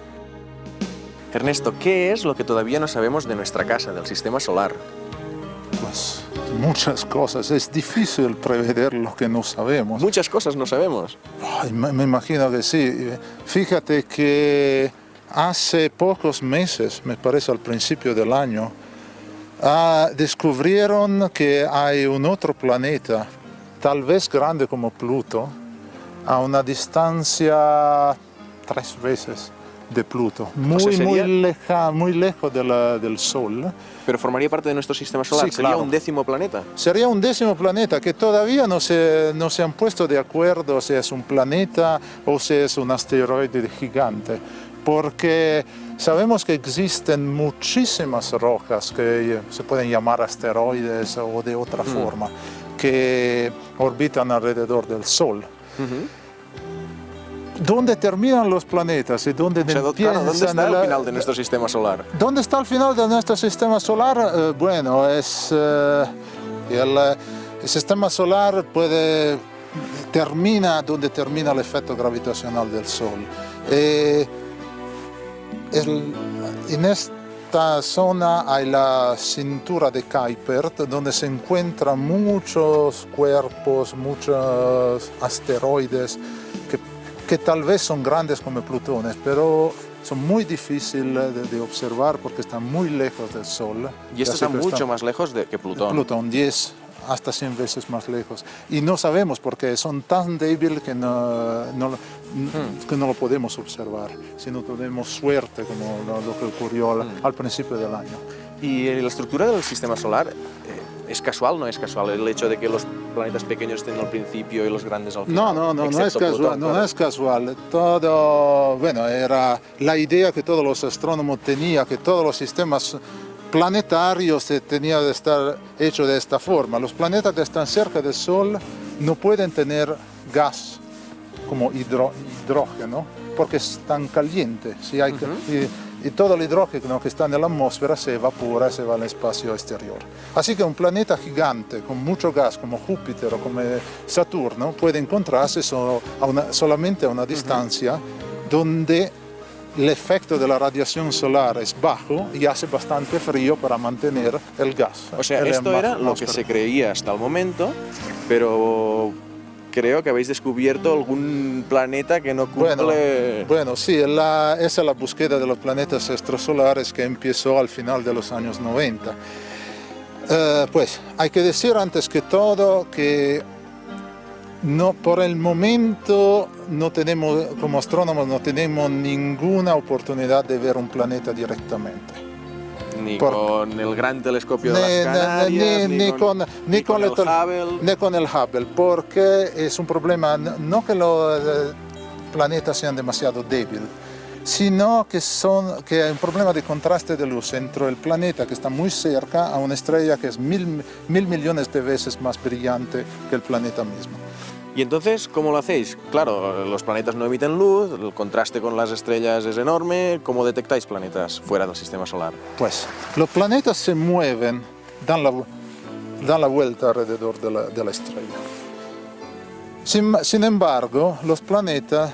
Ernesto, ¿qué es lo que todavía no sabemos de nuestra casa, del sistema solar? Pues muchas cosas. Es difícil prever lo que no sabemos. Muchas cosas no sabemos. Ay, me imagino que sí. Fíjate que hace pocos meses, me parece al principio del año, descubrieron que hay un otro planeta, tal vez grande como Pluto, a una distancia 3 veces de Pluto, muy lejos del Sol. ¿Pero formaría parte de nuestro sistema solar? Sí, ¿Sería claro. un 10º planeta? Sería un 10º planeta que todavía no se han puesto de acuerdo si es un planeta o si es un asteroide gigante, porque sabemos que existen muchísimas rocas que se pueden llamar asteroides o de otra forma, que orbitan alrededor del Sol. ¿Dónde terminan los planetas y dónde empiezan? ¿Dónde está el final de nuestro sistema solar? ¿Dónde está el final de nuestro sistema solar? Bueno, es el sistema solar termina donde termina el efecto gravitacional del Sol. En esta zona hay la cintura de Kuiper, donde se encuentran muchos cuerpos, muchos asteroides que tal vez son grandes como Plutones, pero son muy difíciles de observar porque están muy lejos del Sol. Y estos están mucho más lejos que Plutón. Plutón, 10 hasta 100 veces más lejos. Y no sabemos por qué, son tan débiles que no lo podemos observar, si no tenemos suerte, como lo que ocurrió al principio del año. ¿Y la estructura del sistema solar es casual o no es casual? El hecho de que los planetas pequeños estén al principio y los grandes al final. No es casual, Plutón, no es casual. Todo, bueno, era la idea que todos los astrónomos tenían, que todos los sistemas planetarios tenían de estar hechos de esta forma. Los planetas que están cerca del Sol no pueden tener gas como hidrógeno porque están calientes. Si hay, y todo el hidrógeno que está en la atmósfera se evapora y se va al espacio exterior. Así que un planeta gigante con mucho gas como Júpiter o como Saturno puede encontrarse solamente a una distancia donde el efecto de la radiación solar es bajo y hace bastante frío para mantener el gas. O sea, esto era lo que se creía hasta el momento, pero creo que habéis descubierto algún planeta que no cumple... Bueno, sí, esa es la búsqueda de los planetas extrasolares que empezó al final de los años 90. Pues hay que decir antes que todo que por el momento no tenemos, como astrónomos no tenemos ninguna oportunidad de ver un planeta directamente. Ni con el gran telescopio de las Canarias, ni con el Hubble, porque es un problema, no que los planetas sean demasiado débiles, sino que hay un problema de contraste de luz entre el planeta que está muy cerca a una estrella que es mil millones de veces más brillante que el planeta mismo. ¿Y entonces cómo lo hacéis? Claro, los planetas no emiten luz, el contraste con las estrellas es enorme. ¿Cómo detectáis planetas fuera del sistema solar? Pues los planetas se mueven, dan la vuelta alrededor de la estrella. Sin embargo, los planetas,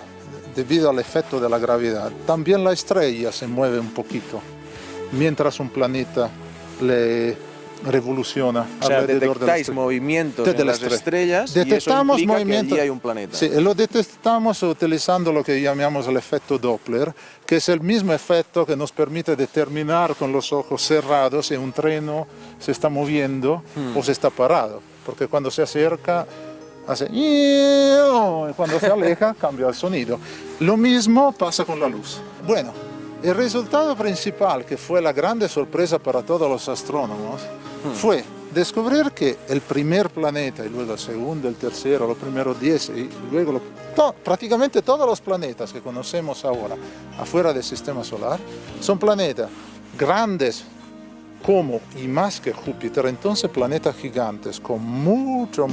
debido al efecto de la gravedad, también la estrella se mueve un poquito, mientras un planeta le revoluciona alrededor de la estrella. Movimientos en las estrellas y eso implica que allí hay un planeta. Sí, lo detectamos utilizando lo que llamamos el efecto Doppler, que es el mismo efecto que nos permite determinar con los ojos cerrados si un tren se está moviendo o se está parado, porque cuando se acerca hace y cuando se aleja cambia el sonido. Lo mismo pasa con la luz. Bueno, el resultado principal, que fue la grande sorpresa para todos los astrónomos, fue descubrir que el primer planeta, y luego el segundo, el tercero, los primeros 10, y luego prácticamente todos los planetas que conocemos ahora afuera del sistema solar, son planetas grandes como y más que Júpiter, entonces planetas gigantes con mucho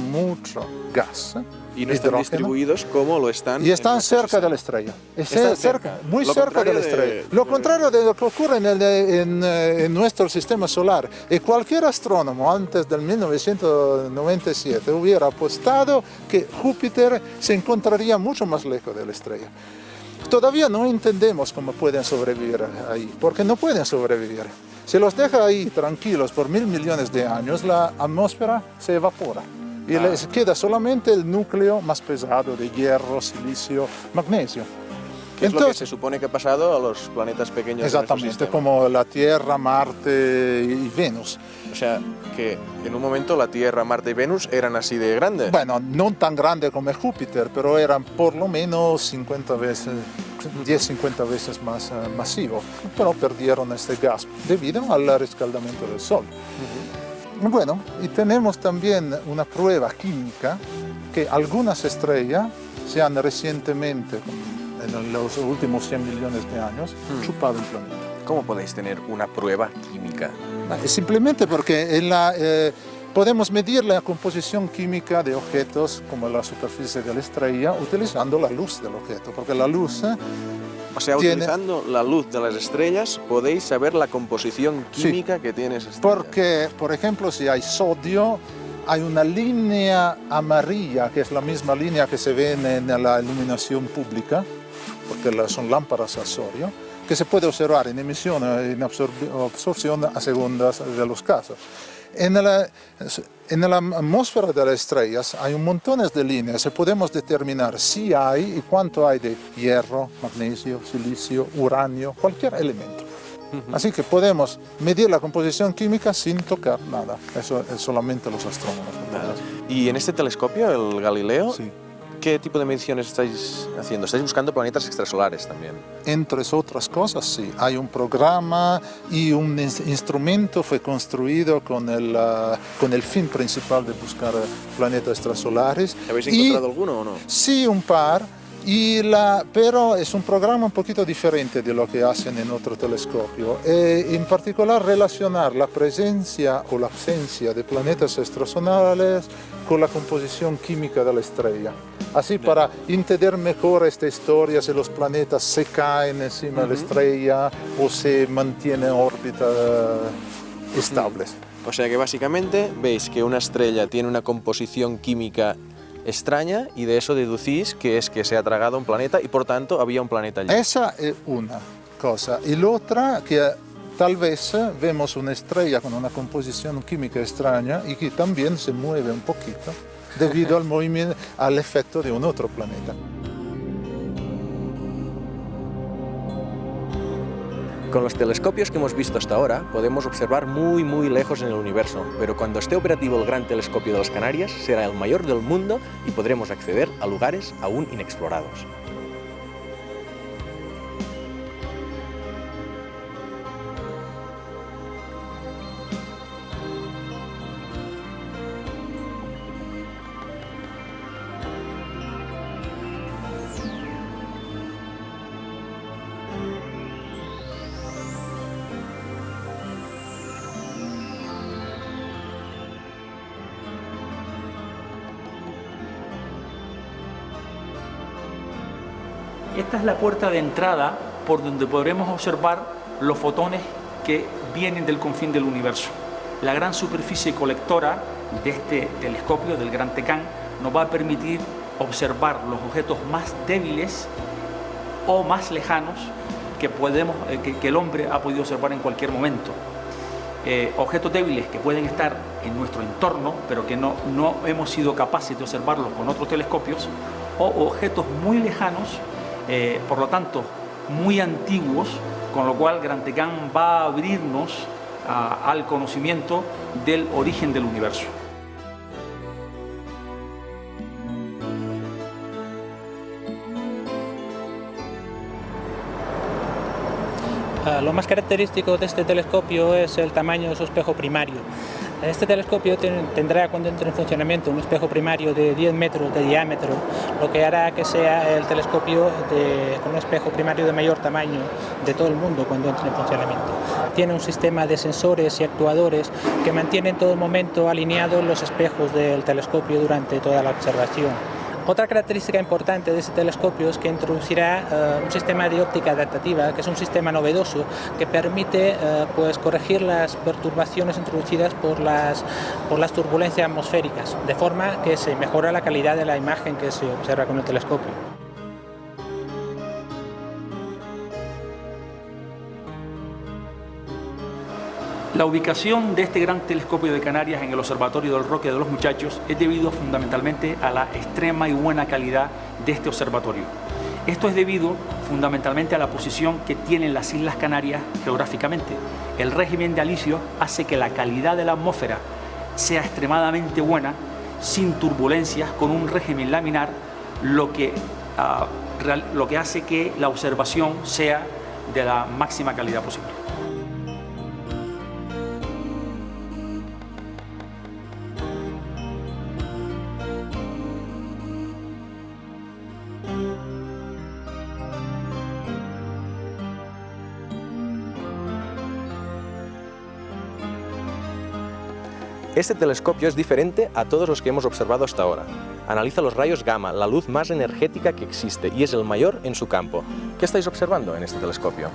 gas. Y no están distribuidos como lo están. Y están cerca de la estrella. Muy cerca de la estrella. Lo contrario de lo que ocurre en nuestro sistema solar. Y cualquier astrónomo antes del 1997 hubiera apostado que Júpiter se encontraría mucho más lejos de la estrella. Todavía no entendemos cómo pueden sobrevivir ahí, porque no pueden sobrevivir. Si los deja ahí tranquilos por 1.000 millones de años, la atmósfera se evapora. Y les queda solamente el núcleo más pesado de hierro, silicio, magnesio. ¿Qué es lo que se supone que ha pasado a los planetas pequeños? Exactamente, como la Tierra, Marte y Venus. O sea, que en un momento la Tierra, Marte y Venus eran así de grandes. Bueno, no tan grandes como Júpiter, pero eran por lo menos 50 veces 10-50 veces más masivos, pero perdieron este gas debido al rescaldamiento del Sol. Bueno, y tenemos también una prueba química que algunas estrellas se han recientemente, en los últimos 100 millones de años, chupado el planeta. ¿Cómo podéis tener una prueba química? Simplemente porque podemos medir la composición química de objetos como la superficie de la estrella utilizando la luz del objeto, porque la luz... O sea, utilizando la luz de las estrellas podéis saber la composición química que tiene esa estrella. Porque, por ejemplo, si hay sodio, hay una línea amarilla, que es la misma línea que se ve en la iluminación pública, porque son lámparas a sodio, que se puede observar en emisión y en absorción a segundas de los casos. En la atmósfera de las estrellas hay un montón de líneas y podemos determinar si hay y cuánto hay de hierro, magnesio, silicio, uranio, cualquier elemento. Así que podemos medir la composición química sin tocar nada. Eso es solamente los astrónomos. Y en este telescopio, el Galileo, sí. ¿Qué tipo de mediciones estáis haciendo? ¿Estáis buscando planetas extrasolares también? Entre otras cosas, sí. Hay un programa y un instrumento fue construido con el fin principal de buscar planetas extrasolares. ¿Habéis encontrado alguno o no? Sí, un par. Pero es un programa un poquito diferente de lo que hacen en otro telescopio. En particular, relacionar la presencia o la ausencia de planetas extrasolares con la composición química de la estrella. Así, para entender mejor esta historia, si los planetas se caen encima de la estrella o se mantienen en órbita estables. O sea que básicamente veis que una estrella tiene una composición química extraña y de eso deducís que es que se ha tragado un planeta y por tanto había un planeta allí. Esa es una cosa. Y la otra, que tal vez vemos una estrella con una composición química extraña y que también se mueve un poquito debido al movimiento, al efecto de un otro planeta. Con los telescopios que hemos visto hasta ahora, podemos observar muy lejos en el universo, pero cuando esté operativo el Gran Telescopio de las Canarias, será el mayor del mundo y podremos acceder a lugares aún inexplorados. Esta es la puerta de entrada por donde podremos observar los fotones que vienen del confín del universo. La gran superficie colectora de este telescopio, del Gran Tecán, nos va a permitir observar los objetos más débiles o más lejanos que el hombre ha podido observar en cualquier momento. Objetos débiles que pueden estar en nuestro entorno, pero que no hemos sido capaces de observarlos con otros telescopios, o objetos muy lejanos, por lo tanto muy antiguos, con lo cual Gran Tecán va a abrirnos al conocimiento del origen del universo. Lo más característico de este telescopio es el tamaño de su espejo primario. Este telescopio tendrá, cuando entre en funcionamiento, un espejo primario de 10 metros de diámetro, lo que hará que sea el telescopio con un espejo primario de mayor tamaño de todo el mundo cuando entre en funcionamiento. Tiene un sistema de sensores y actuadores que mantienen en todo momento alineados los espejos del telescopio durante toda la observación. Otra característica importante de este telescopio es que introducirá un sistema de óptica adaptativa, que es un sistema novedoso que permite corregir las perturbaciones introducidas por las turbulencias atmosféricas, de forma que se mejora la calidad de la imagen que se observa con el telescopio. La ubicación de este gran telescopio de Canarias en el Observatorio del Roque de los Muchachos es debido fundamentalmente a la extrema y buena calidad de este observatorio. Esto es debido fundamentalmente a la posición que tienen las Islas Canarias geográficamente. El régimen de alisio hace que la calidad de la atmósfera sea extremadamente buena, sin turbulencias, con un régimen laminar, lo que hace que la observación sea de la máxima calidad posible. Este telescopio es diferente a todos los que hemos observado hasta ahora. Analiza los rayos gamma, la luz más energética que existe, y es el mayor en su campo. ¿Qué estáis observando en este telescopio?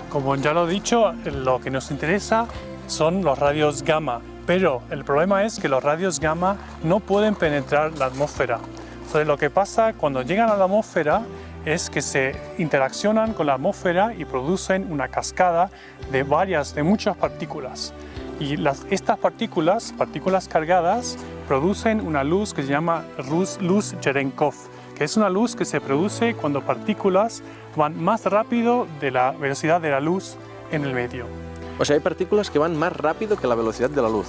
Como ya lo he dicho, lo que nos interesa son los rayos gamma, pero el problema es que los rayos gamma no pueden penetrar la atmósfera. Entonces, lo que pasa cuando llegan a la atmósfera es que se interaccionan con la atmósfera y producen una cascada de muchas partículas. Y estas partículas cargadas, producen una luz que se llama luz Cherenkov, que es una luz que se produce cuando partículas van más rápido de la velocidad de la luz en el medio. O sea, hay partículas que van más rápido que la velocidad de la luz.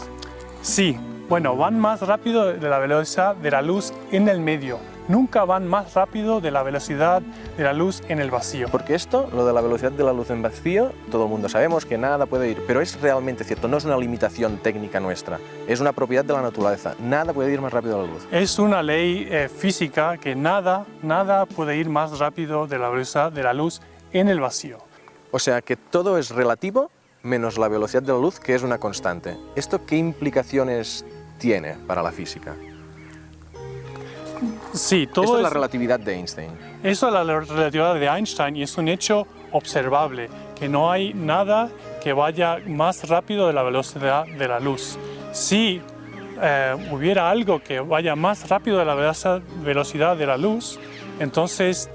Sí, bueno, van más rápido de la velocidad de la luz en el medio. Nunca van más rápido de la velocidad de la luz en el vacío. Porque esto, lo de la velocidad de la luz en vacío, todo el mundo sabemos que nada puede ir, pero es realmente cierto, no es una limitación técnica nuestra, es una propiedad de la naturaleza, nada puede ir más rápido a la luz. Es una ley física que nada puede ir más rápido de la velocidad de la luz en el vacío. O sea que todo es relativo menos la velocidad de la luz, que es una constante. ¿Esto qué implicaciones tiene para la física? Sí, todo Esto es la relatividad de Einstein. Eso es la relatividad de Einstein y es un hecho observable, que no hay nada que vaya más rápido de la velocidad de la luz. Si hubiera algo que vaya más rápido de la velocidad de la luz, entonces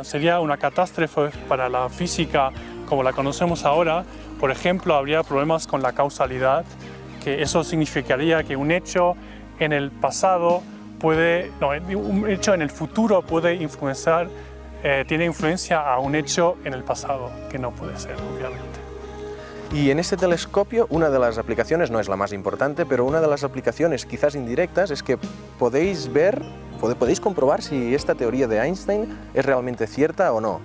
sería una catástrofe para la física como la conocemos ahora. Por ejemplo, habría problemas con la causalidad, que eso significaría que un hecho en el pasado un hecho en el futuro puede influenciar, tiene influencia a un hecho en el pasado, que no puede ser, obviamente. Y en este telescopio, una de las aplicaciones, no es la más importante, pero una de las aplicaciones quizás indirectas es que podéis comprobar si esta teoría de Einstein es realmente cierta o no.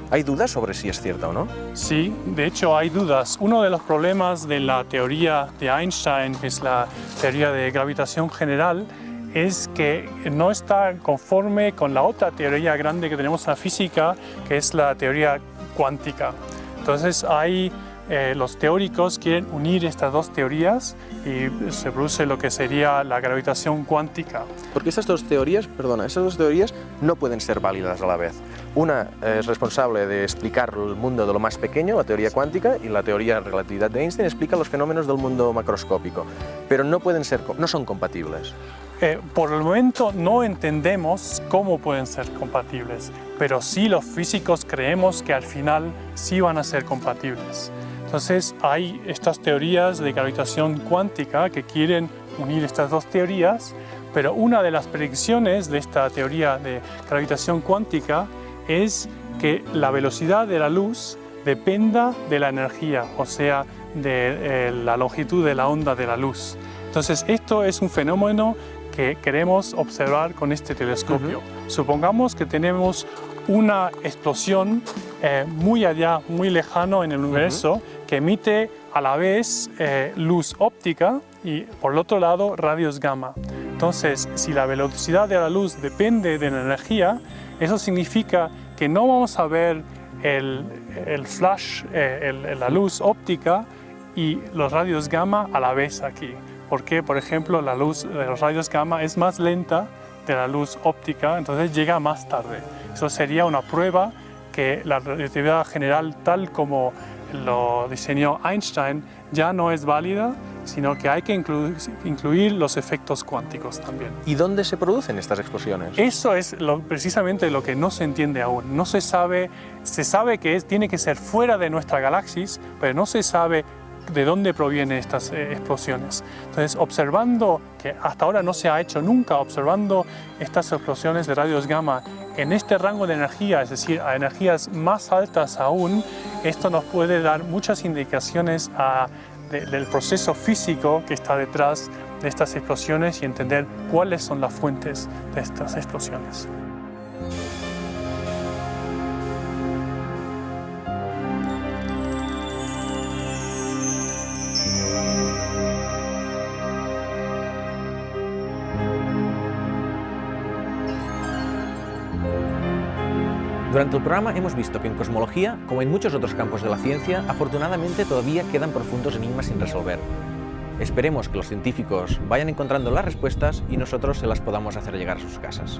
¿Hay dudas sobre si es cierta o no? Sí, de hecho hay dudas. Uno de los problemas de la teoría de Einstein, que es la teoría de gravitación general, es que no está conforme con la otra teoría grande que tenemos en la física, que es la teoría cuántica. Entonces los teóricos quieren unir estas dos teorías y se produce lo que sería la gravitación cuántica. Porque esas dos teorías no pueden ser válidas a la vez. Una es responsable de explicar el mundo de lo más pequeño, la teoría cuántica, y la teoría de relatividad de Einstein explica los fenómenos del mundo macroscópico, pero no son compatibles. Por el momento no entendemos cómo pueden ser compatibles, pero sí los físicos creemos que al final sí van a ser compatibles. Entonces hay estas teorías de gravitación cuántica que quieren unir estas dos teorías, pero una de las predicciones de esta teoría de gravitación cuántica es que la velocidad de la luz dependa de la energía, o sea, de la longitud de la onda de la luz. Entonces esto es un fenómeno que queremos observar con este telescopio. Supongamos que tenemos una explosión muy allá, muy lejano en el universo, que emite a la vez luz óptica y por el otro lado rayos gamma. Entonces, si la velocidad de la luz depende de la energía, eso significa que no vamos a ver el flash, la luz óptica y los rayos gamma a la vez aquí. Porque, por ejemplo, la luz de los rayos gamma es más lenta de la luz óptica, entonces llega más tarde. Eso sería una prueba que la relatividad general, tal como lo diseñó Einstein, ya no es válida, sino que hay que incluir los efectos cuánticos también. ¿Y dónde se producen estas explosiones? Eso es precisamente lo que no se entiende aún. No se sabe que tiene que ser fuera de nuestra galaxia, pero no se sabe de dónde provienen estas explosiones. Entonces, observando, que hasta ahora no se ha hecho nunca, observando estas explosiones de rayos gamma en este rango de energía, es decir, a energías más altas aún, esto nos puede dar muchas indicaciones del proceso físico que está detrás de estas explosiones y entender cuáles son las fuentes de estas explosiones. Durante el programa hemos visto que en cosmología, como en muchos otros campos de la ciencia, afortunadamente todavía quedan profundos enigmas sin resolver. Esperemos que los científicos vayan encontrando las respuestas y nosotros se las podamos hacer llegar a sus casas.